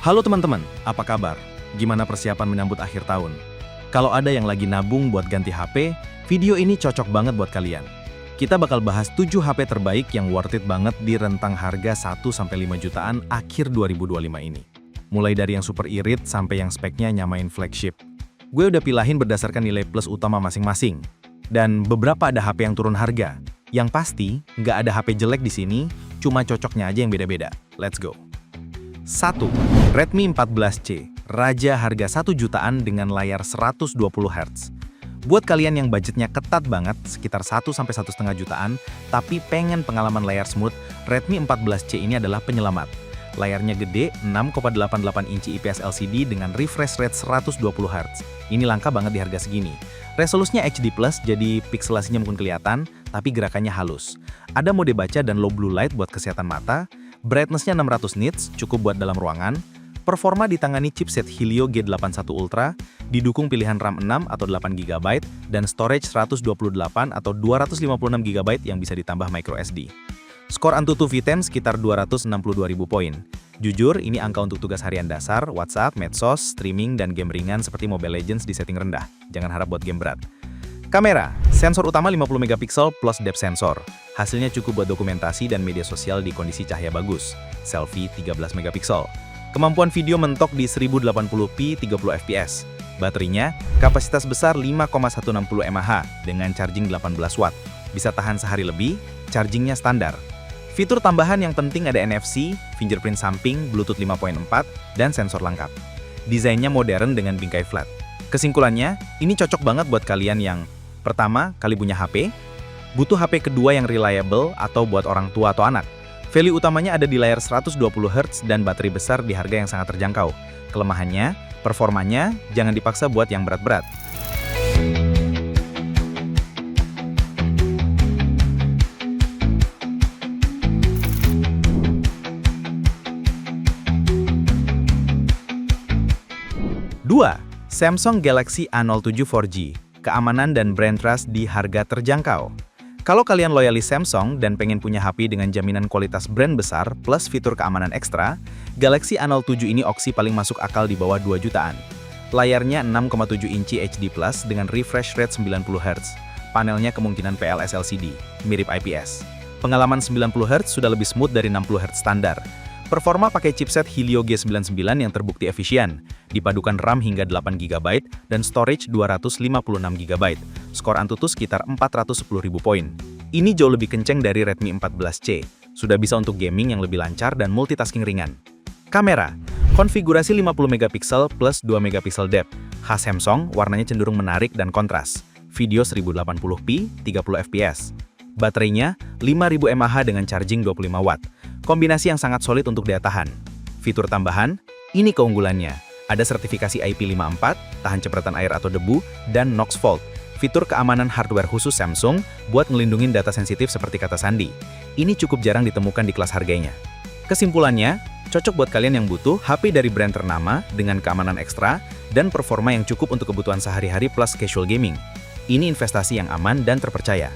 Halo teman-teman, apa kabar? Gimana persiapan menyambut akhir tahun? Kalau ada yang lagi nabung buat ganti HP, video ini cocok banget buat kalian. Kita bakal bahas 7 HP terbaik yang worth it banget di rentang harga 1-5 jutaan akhir 2025 ini. Mulai dari yang super irit sampai yang speknya nyamain flagship. Gue udah pilahin berdasarkan nilai plus utama masing-masing. Dan beberapa ada HP yang turun harga. Yang pasti, nggak ada HP jelek di sini, cuma cocoknya aja yang beda-beda. Let's go! 1. Redmi 14C, raja harga 1 jutaan dengan layar 120 Hz. Buat kalian yang budgetnya ketat banget, sekitar 1-1,5 jutaan, tapi pengen pengalaman layar smooth, Redmi 14C ini adalah penyelamat. Layarnya gede, 6,88 inci IPS LCD dengan refresh rate 120 Hz. Ini langka banget di harga segini. Resolusinya HD+, jadi pixelasinya mungkin kelihatan, tapi gerakannya halus. Ada mode baca dan low blue light buat kesehatan mata, brightness-nya 600 nits, cukup buat dalam ruangan, performa ditangani chipset Helio G81 Ultra, didukung pilihan RAM 6 atau 8GB, dan storage 128 atau 256GB yang bisa ditambah microSD. Skor Antutu V10 sekitar 262.000 poin. Jujur, ini angka untuk tugas harian dasar, WhatsApp, medsos, streaming, dan game ringan seperti Mobile Legends di setting rendah. Jangan harap buat game berat. Kamera, sensor utama 50 MP plus depth sensor. Hasilnya cukup buat dokumentasi dan media sosial di kondisi cahaya bagus. Selfie 13 MP. Kemampuan video mentok di 1080p 30 fps. Baterainya, kapasitas besar 5,160 mAh dengan charging 18 watt. Bisa tahan sehari lebih, chargingnya standar. Fitur tambahan yang penting ada NFC, fingerprint samping, Bluetooth 5.4, dan sensor lengkap. Desainnya modern dengan bingkai flat. Kesimpulannya, ini cocok banget buat kalian yang pertama, kali punya HP, butuh HP kedua yang reliable atau buat orang tua atau anak. Value utamanya ada di layar 120 Hz dan baterai besar di harga yang sangat terjangkau. Kelemahannya, performanya jangan dipaksa buat yang berat-berat. Dua, Samsung Galaxy A07 4G, keamanan dan brand trust di harga terjangkau. Kalau kalian loyalis Samsung dan pengen punya HP dengan jaminan kualitas brand besar plus fitur keamanan ekstra, Galaxy A07 ini opsi paling masuk akal di bawah 2 jutaan. Layarnya 6,7 inci HD+, dengan refresh rate 90 Hz. Panelnya kemungkinan PLS LCD, mirip IPS. Pengalaman 90 Hz sudah lebih smooth dari 60 Hz standar. Performa pakai chipset Helio G99 yang terbukti efisien, dipadukan RAM hingga 8GB dan storage 256GB. Skor Antutu sekitar 410.000 poin. Ini jauh lebih kenceng dari Redmi 14C. Sudah bisa untuk gaming yang lebih lancar dan multitasking ringan. Kamera, konfigurasi 50 MP plus 2 MP depth. Khas Samsung, warnanya cenderung menarik dan kontras. Video 1080p, 30 fps. Baterainya 5000 mAh dengan charging 25 watt. Kombinasi yang sangat solid untuk daya tahan. Fitur tambahan, ini keunggulannya. Ada sertifikasi IP54, tahan cipratan air atau debu, dan Knox Vault. Fitur keamanan hardware khusus Samsung buat ngelindungin data sensitif seperti kata sandi. Ini cukup jarang ditemukan di kelas harganya. Kesimpulannya, cocok buat kalian yang butuh HP dari brand ternama dengan keamanan ekstra dan performa yang cukup untuk kebutuhan sehari-hari plus casual gaming. Ini investasi yang aman dan terpercaya.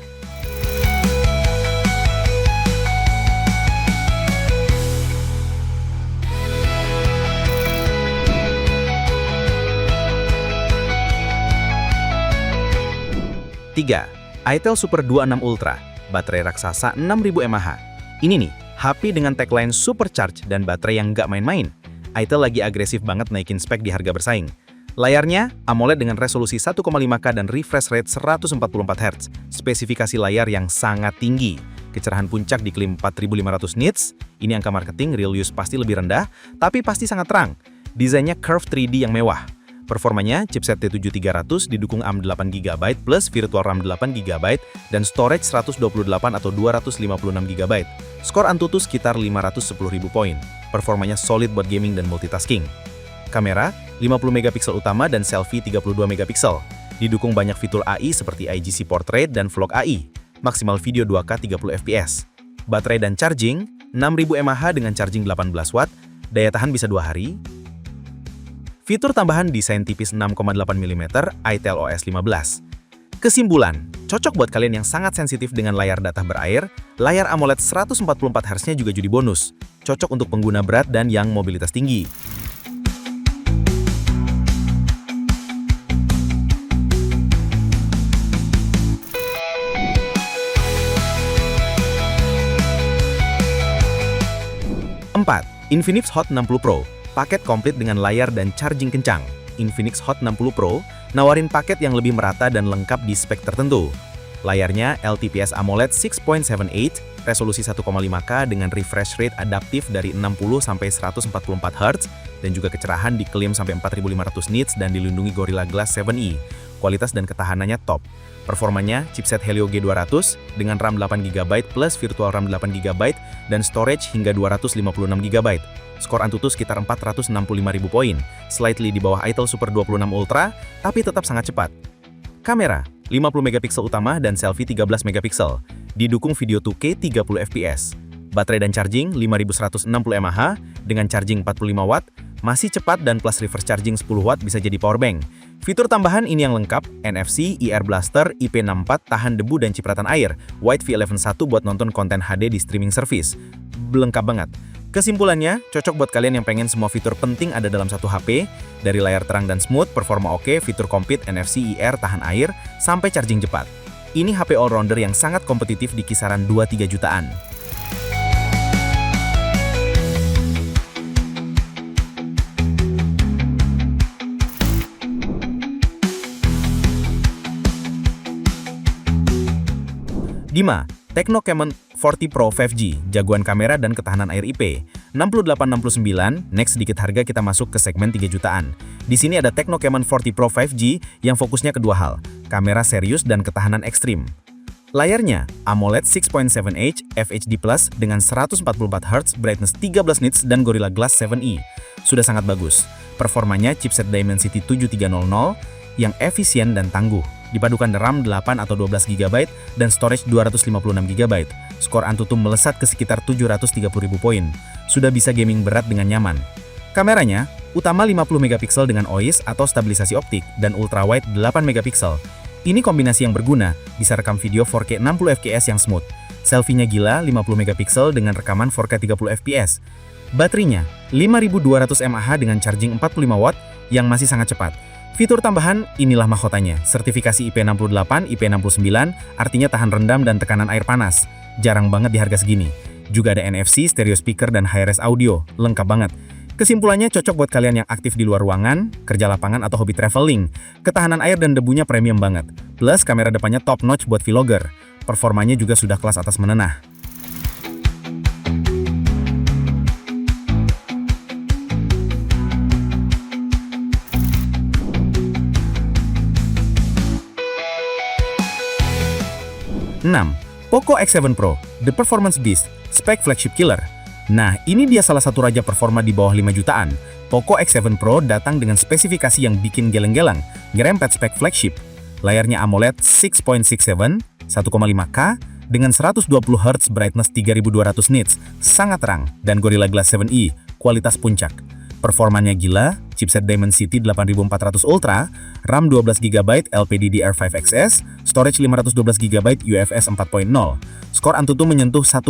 Tiga, Itel Super 26 Ultra, baterai raksasa 6000 mAh. Ini nih, HP dengan tagline supercharge dan baterai yang nggak main-main. Itel lagi agresif banget naikin spek di harga bersaing. Layarnya, AMOLED dengan resolusi 1,5K dan refresh rate 144 Hz. Spesifikasi layar yang sangat tinggi. Kecerahan puncak diklaim 4500 nits. Ini angka marketing, real use pasti lebih rendah, tapi pasti sangat terang. Desainnya curve 3D yang mewah. Performanya, chipset T7300 didukung RAM 8GB plus virtual RAM 8GB dan storage 128 atau 256GB. Skor Antutu sekitar 510.000 poin. Performanya solid buat gaming dan multitasking. Kamera, 50 MP utama dan selfie 32 MP. Didukung banyak fitur AI seperti IGC Portrait dan Vlog AI. Maksimal video 2K 30 fps. Baterai dan charging, 6000 mAh dengan charging 18 watt. Daya tahan bisa 2 hari. Fitur tambahan desain tipis 6,8 mm Itel OS 15. Kesimpulan, cocok buat kalian yang sangat sensitif dengan layar datar berair, layar AMOLED 144 Hz-nya juga jadi bonus. Cocok untuk pengguna berat dan yang mobilitas tinggi. 4. Infinix Hot 60 Pro, paket komplit dengan layar dan charging kencang. Infinix Hot 60 Pro nawarin paket yang lebih merata dan lengkap di spek tertentu. Layarnya LTPS AMOLED 6.78, resolusi 1,5K dengan refresh rate adaptif dari 60 sampai 144 Hz dan juga kecerahan diklaim sampai 4500 nits dan dilindungi Gorilla Glass 7e. Kualitas dan ketahanannya top. Performanya chipset Helio G200 dengan RAM 8GB plus virtual RAM 8GB dan storage hingga 256GB. Skor Antutu sekitar 465.000 poin, slightly di bawah Itel Super 26 Ultra, tapi tetap sangat cepat. Kamera 50 megapiksel utama dan selfie 13 megapiksel. Didukung video 2K 30 fps. Baterai dan charging 5160 mAh dengan charging 45 watt, masih cepat dan plus reverse charging 10 watt bisa jadi powerbank. Fitur tambahan ini yang lengkap, NFC, IR Blaster, IP64, tahan debu dan cipratan air, White V11.1 buat nonton konten HD di streaming service. Lengkap banget. Kesimpulannya, cocok buat kalian yang pengen semua fitur penting ada dalam satu HP, dari layar terang dan smooth, performa oke, fitur komplit, NFC, IR, tahan air, sampai charging cepat. Ini HP all-rounder yang sangat kompetitif di kisaran 2-3 jutaan. Dima, Tecno Camon 40 Pro 5G, jagoan kamera dan ketahanan air IP. 6869, next sedikit harga kita masuk ke segmen 3 jutaan. Di sini ada Tecno Camon 40 Pro 5G yang fokusnya kedua hal, kamera serius dan ketahanan ekstrim. Layarnya AMOLED 6.7 FHD+ dengan 144Hz, brightness 13 nits dan Gorilla Glass 7e. Sudah sangat bagus. Performanya chipset Dimensity 7300 yang efisien dan tangguh. Dipadukan RAM 8 atau 12GB dan storage 256GB. Skor Antutu melesat ke sekitar 730.000 poin. Sudah bisa gaming berat dengan nyaman. Kameranya, utama 50 megapiksel dengan OIS atau stabilisasi optik dan ultrawide 8 megapiksel. Ini kombinasi yang berguna, bisa rekam video 4K 60 fps yang smooth. Selfie-nya gila 50 megapiksel dengan rekaman 4K 30 fps. Baterainya 5200 mAh dengan charging 45 watt yang masih sangat cepat. Fitur tambahan, inilah mahkotanya, sertifikasi IP68, IP69, artinya tahan rendam dan tekanan air panas. Jarang banget di harga segini. Juga ada NFC, stereo speaker, dan high-res audio, lengkap banget. Kesimpulannya cocok buat kalian yang aktif di luar ruangan, kerja lapangan, atau hobi traveling. Ketahanan air dan debunya premium banget. Plus, kamera depannya top notch buat vlogger. Performanya juga sudah kelas atas menenah. Poco X7 Pro, The Performance Beast, spek flagship killer. Nah, ini dia salah satu raja performa di bawah 5 jutaan. Poco X7 Pro datang dengan spesifikasi yang bikin geleng-geleng, ngerempet spek flagship. Layarnya AMOLED 6.67, 1,5K, dengan 120Hz brightness 3200 nits, sangat terang, dan Gorilla Glass 7e, kualitas puncak. Performanya gila, chipset Dimensity 8400 Ultra, RAM 12GB LPDDR5XS, storage 512GB UFS 4.0. Skor Antutu menyentuh 1,6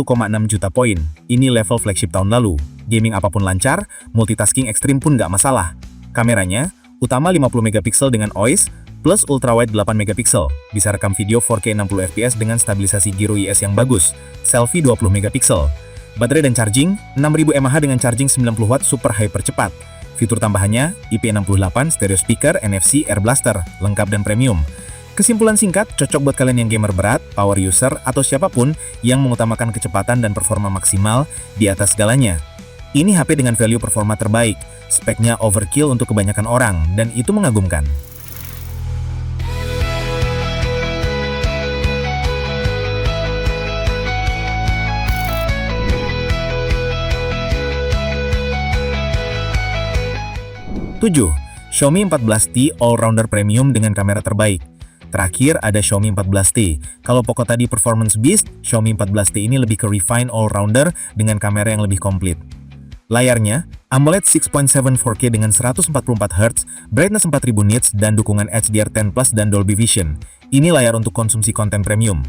juta poin. Ini level flagship tahun lalu. Gaming apapun lancar, multitasking ekstrim pun nggak masalah. Kameranya, utama 50 megapiksel dengan OIS, plus ultrawide 8 megapiksel. Bisa rekam video 4K 60 fps dengan stabilisasi Giro IS yang bagus. Selfie 20 megapiksel. Baterai dan charging, 6000 mAh dengan charging 90 watt super hyper cepat. Fitur tambahannya, IP68, stereo speaker, NFC, Air Blaster, lengkap dan premium. Kesimpulan singkat, cocok buat kalian yang gamer berat, power user, atau siapapun yang mengutamakan kecepatan dan performa maksimal di atas segalanya. Ini HP dengan value performa terbaik, speknya overkill untuk kebanyakan orang, dan itu mengagumkan. Xiaomi 14T All-Rounder Premium dengan kamera terbaik. Terakhir ada Xiaomi 14T. Kalau Poco tadi Performance Beast, Xiaomi 14T ini lebih ke Refine All-Rounder dengan kamera yang lebih komplit. Layarnya, AMOLED 6.7 4K dengan 144Hz, brightness 4000 nits, dan dukungan HDR10+ dan Dolby Vision. Ini layar untuk konsumsi konten premium.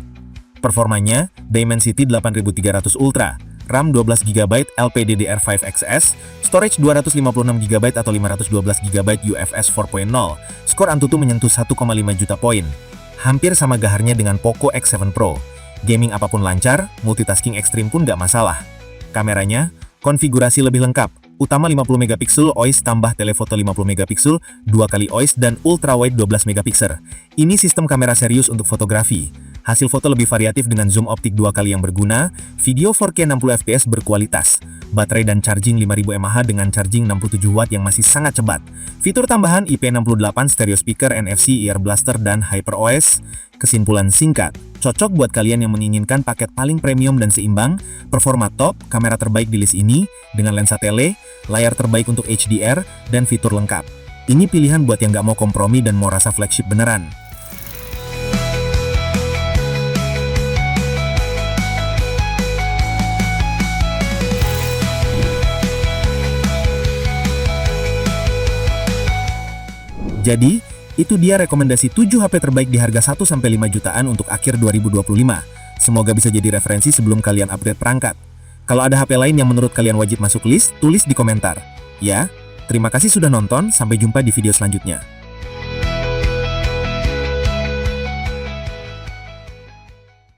Performanya, Dimensity 8300 Ultra, RAM 12GB LPDDR5XS, storage 256GB atau 512GB UFS 4.0. Skor Antutu menyentuh 1,5 juta poin. Hampir sama gaharnya dengan Poco X7 Pro. Gaming apapun lancar, multitasking ekstrim pun nggak masalah. Kameranya, Konfigurasi lebih lengkap, utama 50 megapiksel OIS tambah telefoto 50 megapiksel, 2 kali OIS dan ultrawide 12 megapiksel. Ini sistem kamera serius untuk fotografi. Hasil foto lebih variatif dengan zoom optik 2 kali yang berguna, video 4K 60 fps berkualitas, baterai dan charging 5000 mAh dengan charging 67 watt yang masih sangat cepat. Fitur tambahan IP68 stereo speaker, NFC, ear blaster, dan HyperOS. Kesimpulan singkat, cocok buat kalian yang menginginkan paket paling premium dan seimbang, performa top, kamera terbaik di list ini, dengan lensa tele, layar terbaik untuk HDR, dan fitur lengkap. Ini pilihan buat yang nggak mau kompromi dan mau rasa flagship beneran. Jadi, itu dia rekomendasi 7 HP terbaik di harga 1-5 jutaan untuk akhir 2025. Semoga bisa jadi referensi sebelum kalian upgrade perangkat. Kalau ada HP lain yang menurut kalian wajib masuk list, tulis di komentar. Ya, terima kasih sudah nonton, sampai jumpa di video selanjutnya.